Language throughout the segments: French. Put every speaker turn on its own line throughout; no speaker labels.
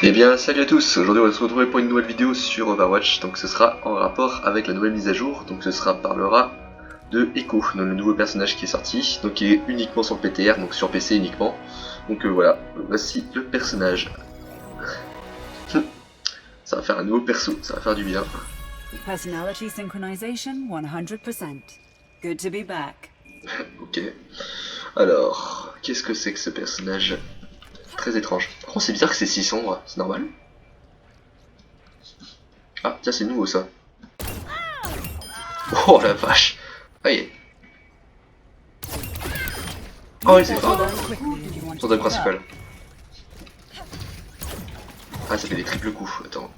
Eh bien salut à tous, aujourd'hui on va se retrouver pour une nouvelle vidéo sur Overwatch, donc ce sera en rapport avec la nouvelle mise à jour, donc ce sera parlera de Echo, donc le nouveau personnage qui est sorti, donc qui est uniquement sur le PTR, donc sur PC uniquement, donc voilà, voici le personnage. Ça va faire un nouveau perso, ça va faire du bien.
Personality synchronization 100%. Good to be back.
Ok, alors, qu'est-ce que c'est que ce personnage? Très étrange. Par contre c'est bizarre que c'est si sombre, c'est normal? Ah tiens c'est nouveau ça. Oh la vache. Aïe. Oh oui c'est fort. Son dame principal. Ah ça fait des triples coups, attends.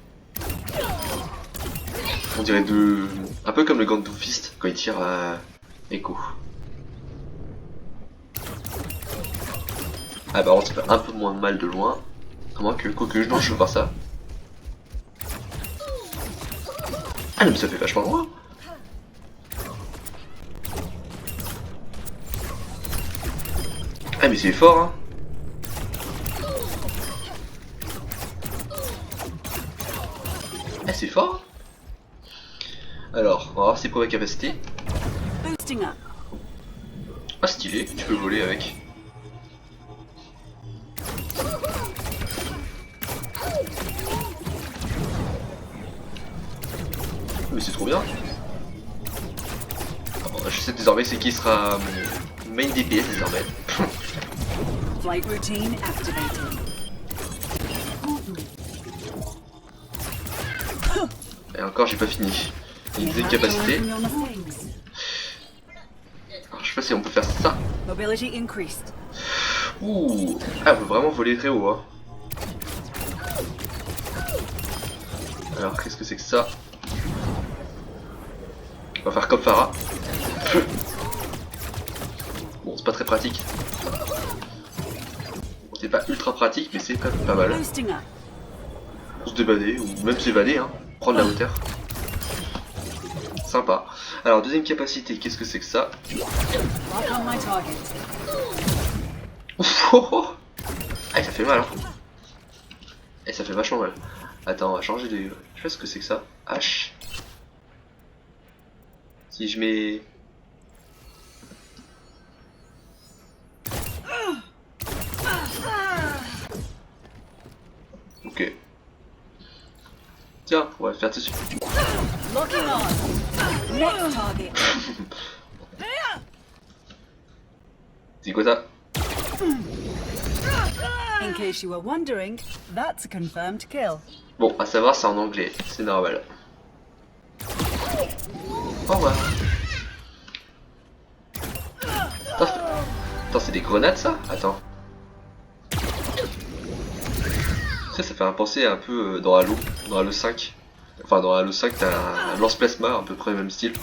On dirait de... un peu comme le gant de Doomfist quand il tire à Echo. Ah par contre ça fait un peu moins mal de loin. À moins que quoique non je veux voir ça. Ah mais ça fait vachement loin. Ah mais c'est fort hein. Ah c'est fort. Alors, on va voir ses premières capacités. Ah stylé, tu peux voler avec. Mais c'est trop bien. Alors, je sais désormais c'est qui sera mon main DPS désormais.
Flight routine activated.
Et encore j'ai pas fini. Il y a une deuxième capacité. Alors, je sais pas si on peut faire ça.
Mobility increased.
Ouh. Ah on peut vraiment voler très haut hein. Alors qu'est-ce que c'est que ça? On va faire comme Pharah. Bon c'est pas très pratique. Bon, c'est pas ultra pratique mais c'est quand même pas mal. Pour se débader ou même s'évader hein. Prendre la hauteur. Sympa. Alors deuxième capacité, qu'est-ce que c'est que ça? Ouf, oh, oh. Ah ça fait mal hein. Et ça fait vachement mal. Attends, on va changer de... Je sais pas ce que c'est que ça. H. Si je mets... Ok. Tiens, on va le faire tout de suite. C'est quoi ça?
In case you were wondering, that's a confirmed kill.
Bon, à savoir, c'est en anglais, c'est normal. Au revoir. Attends, c'est des grenades ça? Attends. Ça fait un penser un peu dans Halo 5. Enfin, dans Halo 5, t'as un lance-plasma, à peu près le même style.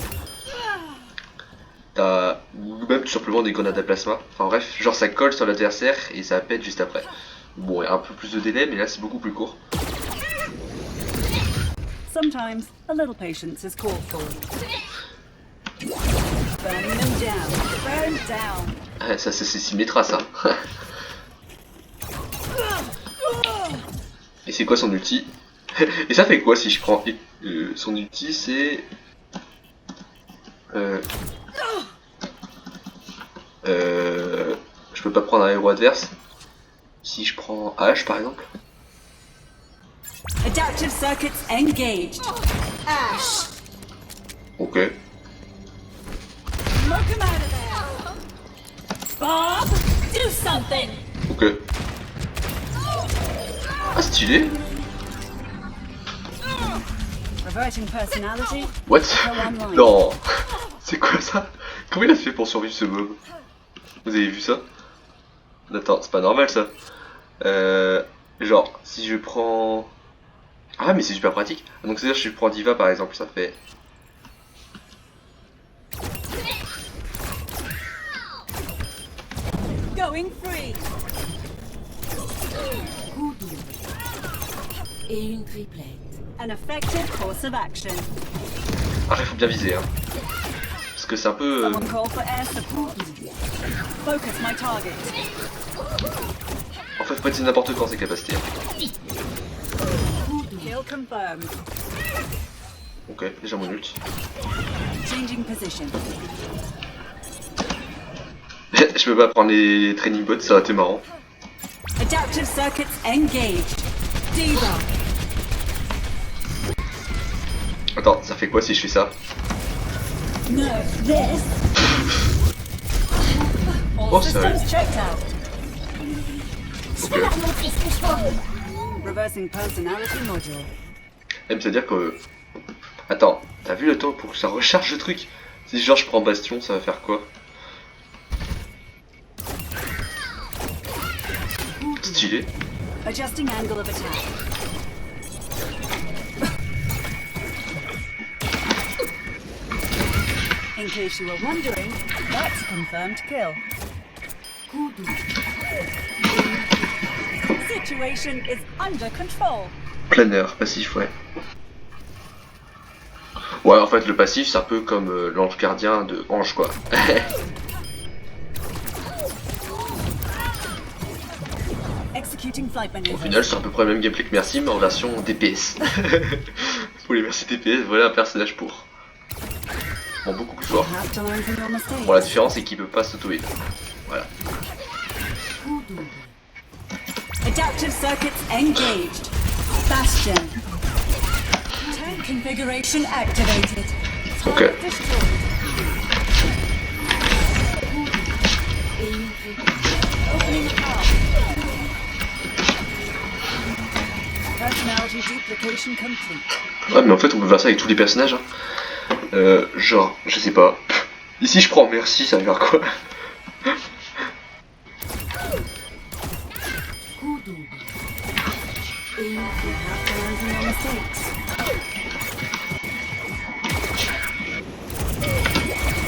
T'as même tout simplement des grenades à plasma. Enfin bref, genre ça colle sur l'adversaire et ça pète juste après. Bon, il y a un peu plus de délai, mais là c'est beaucoup plus court.
Sometimes a little patience is called for. Burning them down. Burn down.
Ah, ça c'est Symmetra ça. Et c'est quoi son ulti? Et ça fait quoi si je prends son ulti? C'est... je peux pas prendre un héros adverse. Si je prends H par exemple.
Adaptive circuits engaged. Ash.
Ok.
Look him out of there. Bob, do something.
Ok. Ah stylé.
Reverting personality.
What? Non. C'est quoi ça? Comment il a fait pour survivre ce mob? Vous avez vu ça? Attends, c'est pas normal ça. Genre, si je prends... Ah mais c'est super pratique. Donc c'est-à-dire si je prends Diva par exemple, ça fait...
Going free.
Et une triplette.
An effective course of action.
Ah il faut bien viser hein. Parce que c'est un peu...
Someone call for air support. Focus my target.
En fait, faut pas dire n'importe quand ces capacités.
Kill confirmed.
Ok, déjà mon ult.
Changing position.
Je peux pas prendre les training bots, ça aurait été marrant.
Adaptive circuits engaged. Diva.
Attends, ça fait quoi si je fais ça?
Nerf this. All
Oh, sorry.
systems checked out.
Ok.
Reversing personality module.
Eh, mais c'est-à-dire que... Attends, t'as vu le temps pour que ça recharge le truc? Si genre je prends Bastion, ça va faire quoi? Stylé.
Adjusting angle of attack. In case you were wondering, that's a confirmed kill. Situation is under control.
Planeur, passif, ouais. Ouais, en fait, le passif, c'est un peu comme l'ange gardien de Ange, quoi.
Executing flight
Au
maneuvers.
final, c'est à peu près le même gameplay que Merci, mais en version DPS. Pour les Merci DPS, voilà un personnage pour. Bon, beaucoup plus fort.
Have to learn from your mistakes.
Bon, la différence, c'est qu'il peut pas s'auto-heal. Voilà.
Adaptive circuits engaged. Bastion. Tank configuration activated.
Ok.
Target destroyed. Opening path. Personality duplication complete.
Ouais, mais en fait, on peut faire ça avec tous les personnages. Hein. Genre, je sais pas. Ici, je prends Merci, ça va faire quoi?
You have to learn from your mistakes.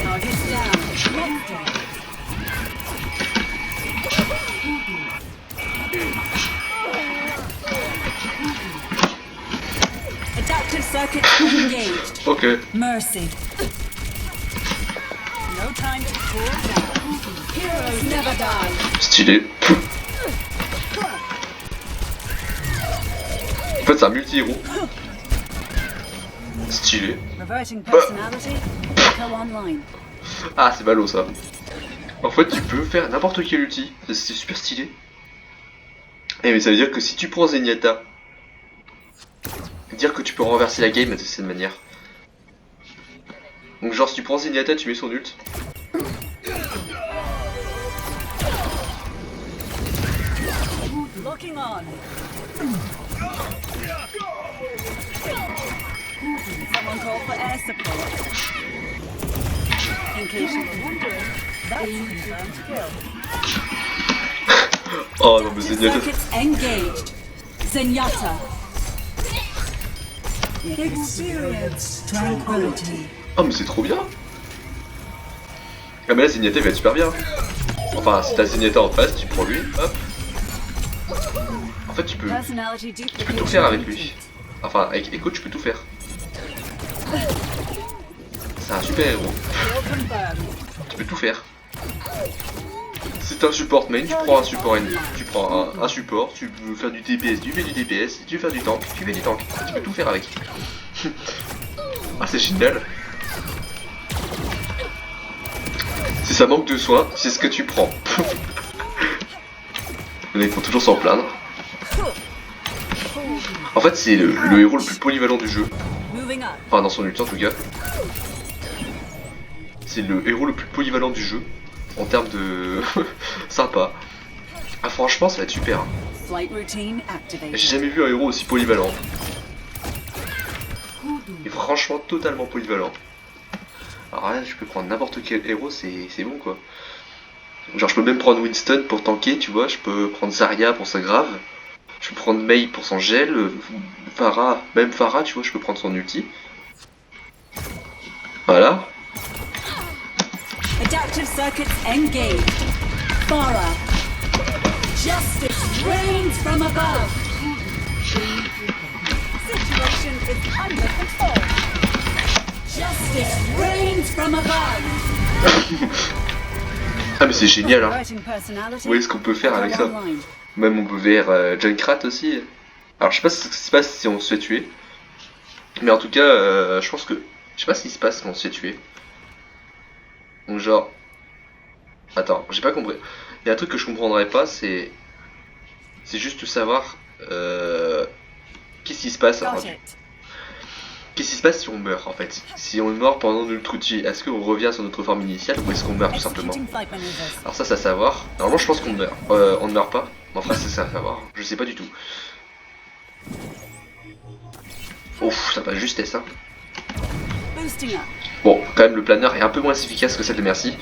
Targets down. Next day. Adaptive circuits engaged.
Ok.
Mercy. No time to cool down. Heroes never die.
Stylé. En fait, c'est un multi-héros. Stylé.
Reverting personality. Echo online.
Ah, c'est ballot ça. En fait, tu peux faire n'importe quel ulti. C'est super stylé. Eh, mais ça veut dire que si tu prends Zenyatta, dire que tu peux renverser la game de cette manière. Donc, genre, si tu prends Zenyatta, tu mets son ult.
Locking on. Someone call for air support. In case you were wondering, that's confirmed kill.
Oh non, mais Zenyatta.
Circuits engaged. Zenyatta. Experience tranquility.
Oh, mais c'est trop bien. Ah, mais là, Zenyatta il va être super bien. Enfin, si t'as Zenyatta en face, tu prends lui, hop. En fait, tu peux
Personality
tout
duplication
faire avec lui.
complete.
Enfin, avec Echo, tu peux tout faire. C'est un super héros.
Kill confirmed.
Tu peux tout faire. Si t'es un support main, tu prends un support ennemi. Tu prends un support, tu veux faire du DPS, tu fais du DPS, si tu veux faire du tank, tu fais du tank. Tu peux tout faire avec. Ah, c'est génial. Si ça manque de soins, c'est ce que tu prends. Les mecs vont toujours s'en plaindre. En fait, c'est le héros le plus polyvalent du jeu.
Moving up.
Enfin, dans son ulti en tout cas. C'est le héros le plus polyvalent du jeu. En termes de... sympa. Ah, franchement, ça va être super. Hein.
Flight routine activated.
J'ai jamais vu un héros aussi polyvalent. Et franchement, totalement polyvalent. Alors là, je peux prendre n'importe quel héros, c'est bon quoi. Genre, je peux même prendre Winston pour tanker, tu vois. Je peux prendre Zarya pour sa grave. Je peux prendre Mei pour son gel. Pharah, même Pharah, tu vois, je peux prendre son ulti. Voilà.
Adaptive circuits engaged. Farah. Justice reigns from above. Situation is under control. Justice reigns from above.
Ah mais c'est génial hein.
Reverting personality.
Vous voyez ce qu'on peut faire avec ça.
Online.
Même on peut vers Junkrat aussi. Alors je sais pas ce qui se passe si on se fait tuer. Mais en tout cas, je pense que... Je sais pas ce qui se passe quand on se fait tuer. Donc genre... Attends, j'ai pas compris. Il y a un truc que je comprendrais pas, c'est... C'est juste de savoir... Qu'est-ce qui se passe alors, qu'est-ce qui se passe si on meurt en fait? Si on meurt pendant notre outil, est-ce qu'on revient sur notre forme initiale ou est-ce qu'on meurt tout simplement? Alors ça c'est à savoir. Normalement je pense qu'on meurt. On ne meurt pas. Enfin ça c'est à savoir. Je sais pas du tout. Ouf, ça passe juste ça. Bon, quand même le planeur est un peu moins efficace que celle de Merci.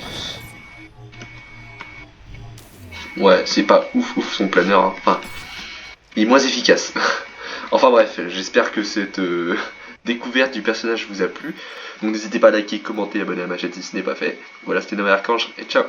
Ouais, c'est pas ouf ouf son planeur. Hein. Enfin, il est moins efficace. Enfin bref, j'espère que cette découverte du personnage vous a plu. Donc n'hésitez pas à liker, commenter, abonner à ma chaîne si ce n'est pas fait. Voilà, c'était Noé Archange et ciao.